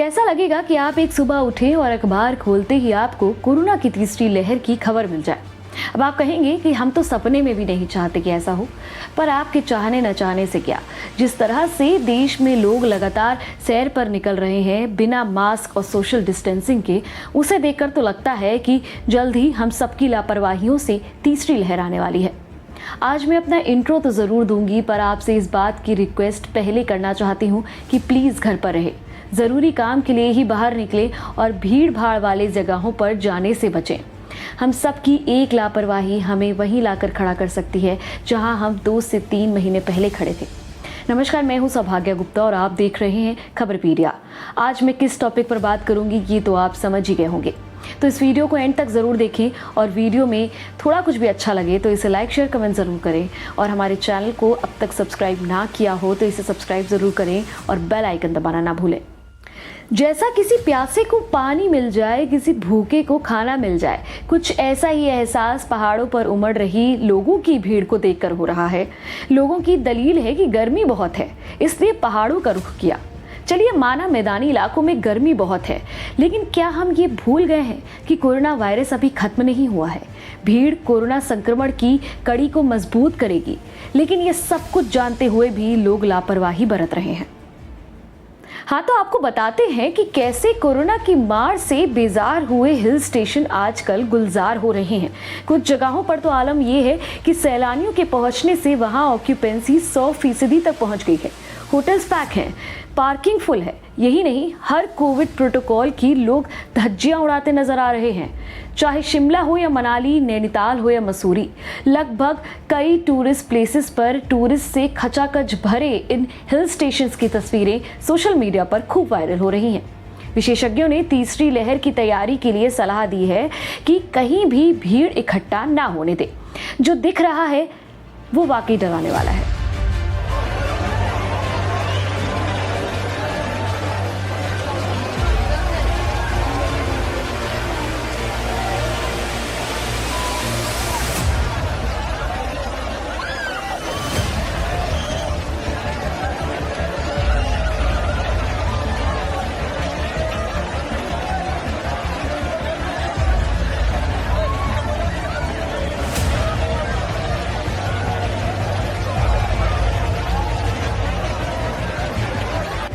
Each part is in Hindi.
ऐसा लगेगा कि आप एक सुबह उठे और अखबार खोलते ही आपको कोरोना की तीसरी लहर की खबर मिल जाए। अब आप कहेंगे कि हम तो सपने में भी नहीं चाहते कि ऐसा हो, पर आपके चाहने न चाहने से क्या, जिस तरह से देश में लोग लगातार सैर पर निकल रहे हैं बिना मास्क और सोशल डिस्टेंसिंग के, उसे देखकर तो लगता है कि जल्द ही हम सबकी लापरवाहियों से तीसरी लहर आने वाली है। आज मैं अपना इंट्रो तो ज़रूर दूंगी, पर आपसे इस बात की रिक्वेस्ट पहले करना चाहती हूँ कि प्लीज़ घर पर रहे, ज़रूरी काम के लिए ही बाहर निकले और भीड़ भाड़ वाले जगहों पर जाने से बचें। हम सबकी एक लापरवाही हमें वहीं लाकर खड़ा कर सकती है जहां हम 2 से 3 महीने पहले खड़े थे। नमस्कार, मैं हूं सौभाग्य गुप्ता और आप देख रहे हैं खबरपीडिया। आज मैं किस टॉपिक पर बात करूंगी ये तो आप समझ ही गए होंगे, तो इस वीडियो को एंड तक ज़रूर देखें और वीडियो में थोड़ा कुछ भी अच्छा लगे तो इसे लाइक शेयर कमेंट ज़रूर करें और हमारे चैनल को अब तक सब्सक्राइब ना किया हो तो इसे सब्सक्राइब ज़रूर करें और बेल आइकन दबाना ना भूलें। जैसा किसी प्यासे को पानी मिल जाए, किसी भूखे को खाना मिल जाए, कुछ ऐसा ही एहसास पहाड़ों पर उमड़ रही लोगों की भीड़ को देखकर हो रहा है। लोगों की दलील है कि गर्मी बहुत है, इसलिए पहाड़ों का रुख किया। चलिए माना मैदानी इलाकों में गर्मी बहुत है, लेकिन क्या हम ये भूल गए हैं कि कोरोना वायरस अभी खत्म नहीं हुआ है। भीड़ कोरोना संक्रमण की कड़ी को मजबूत करेगी, लेकिन ये सब कुछ जानते हुए भी लोग लापरवाही बरत रहे हैं। हाँ, तो आपको बताते हैं कि कैसे कोरोना की मार से बेजार हुए हिल स्टेशन आजकल गुलजार हो रहे हैं। कुछ जगहों पर तो आलम यह है कि सैलानियों के पहुंचने से वहां ऑक्यूपेंसी 100% तक पहुंच गई है। होटल्स पैक हैं, पार्किंग फुल है। यही नहीं, हर कोविड प्रोटोकॉल की लोग धज्जियां उड़ाते नजर आ रहे हैं। चाहे शिमला हो या मनाली, नैनीताल हो या मसूरी, लगभग कई टूरिस्ट प्लेसेस पर टूरिस्ट से खचाखच भरे इन हिल स्टेशंस की तस्वीरें सोशल मीडिया पर खूब वायरल हो रही हैं। विशेषज्ञों ने तीसरी लहर की तैयारी के लिए सलाह दी है कि कहीं भी भीड़ इकट्ठा ना होने दे। जो दिख रहा है वो वाकई डराने वाला है।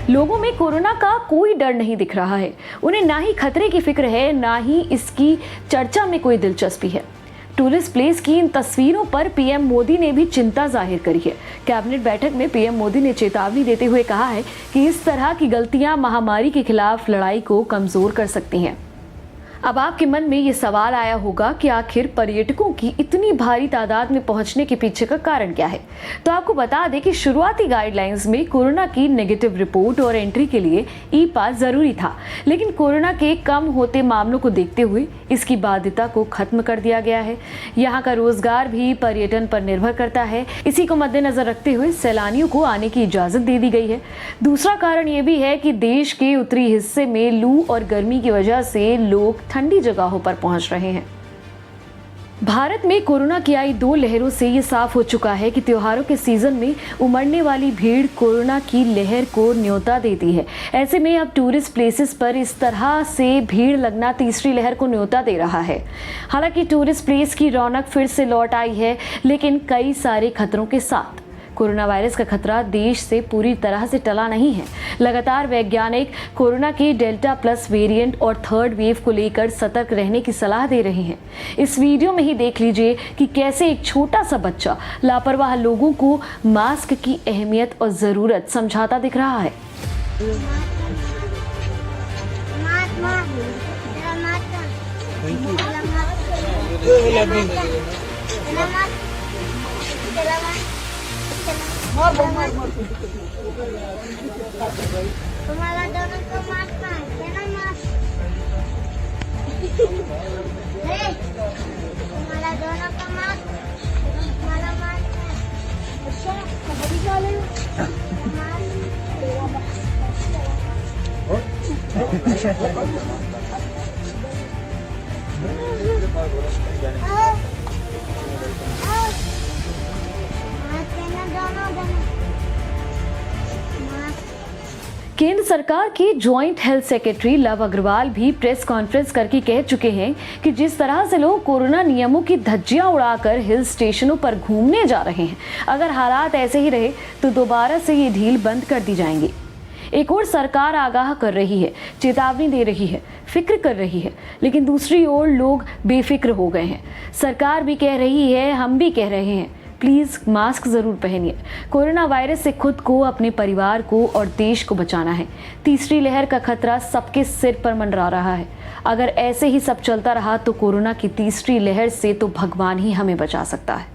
लोगों में कोरोना का कोई डर नहीं दिख रहा है। उन्हें ना ही खतरे की फिक्र है, ना ही इसकी चर्चा में कोई दिलचस्पी है। टूरिस्ट प्लेस की इन तस्वीरों पर पीएम मोदी ने भी चिंता जाहिर करी है। कैबिनेट बैठक में पीएम मोदी ने चेतावनी देते हुए कहा है कि इस तरह की गलतियां महामारी के खिलाफ लड़ाई को कमजोर कर सकती हैं। अब आपके मन में ये सवाल आया होगा कि आखिर पर्यटकों की इतनी भारी तादाद में पहुंचने के पीछे का कारण क्या है। तो आपको बता दें कि शुरुआती गाइडलाइंस में कोरोना की नेगेटिव रिपोर्ट और एंट्री के लिए ई पास जरूरी था, लेकिन कोरोना के कम होते मामलों को देखते हुए इसकी बाध्यता को खत्म कर दिया गया है। यहाँ का रोजगार भी पर्यटन पर निर्भर करता है। इसी को मद्देनजर रखते हुए सैलानियों को आने की इजाजत दे दी गई है। दूसरा कारण ये भी है कि देश के उत्तरी हिस्से में लू और गर्मी की वजह से लोग ठंडी जगहों पर पहुंच रहे हैं। भारत में कोरोना की आई 2 लहरों से ये साफ हो चुका है कि त्योहारों के सीजन में उमड़ने वाली भीड़ कोरोना की लहर को न्योता देती है। ऐसे में अब टूरिस्ट प्लेसेस पर इस तरह से भीड़ लगना तीसरी लहर को न्योता दे रहा है। हालांकि टूरिस्ट प्लेस की रौनक फिर से लौट आई है, लेकिन कई सारे खतरों के साथ। कोरोना वायरस का खतरा देश से पूरी तरह से टला नहीं है। लगातार वैज्ञानिक कोरोना के डेल्टा प्लस वेरिएंट और थर्ड वेव को लेकर सतर्क रहने की सलाह दे रहे हैं। इस वीडियो में ही देख लीजिए कि कैसे एक छोटा सा बच्चा लापरवाह लोगों को मास्क की अहमियत और ज़रूरत समझाता दिख रहा है। तुम्हारा दोनों को मारना है ना, मार तुम्हारा दोनों को मार, तुम्हारा मारना है। अच्छा, कबड्डी वाले केंद्र सरकार के joint health secretary Lav Agarwal भी प्रेस कॉन्फ्रेंस करके कह चुके हैं कि जिस तरह से लोग कोरोना नियमों की धज्जियां उड़ाकर हिल स्टेशनों पर घूमने जा रहे हैं, अगर हालात ऐसे ही रहे तो दोबारा से ये ढील बंद कर दी जाएंगी। एक और सरकार आगाह कर रही है, चेतावनी दे रही है, फिक्र कर रही है, लेकिन दूसरी ओर लोग बेफिक्र हो गए हैं। सरकार भी कह रही है, हम भी कह रहे हैं, प्लीज़ मास्क ज़रूर पहनिए। कोरोना वायरस से खुद को, अपने परिवार को और देश को बचाना है। तीसरी लहर का खतरा सबके सिर पर मंडरा रहा है। अगर ऐसे ही सब चलता रहा तो कोरोना की तीसरी लहर से तो भगवान ही हमें बचा सकता है।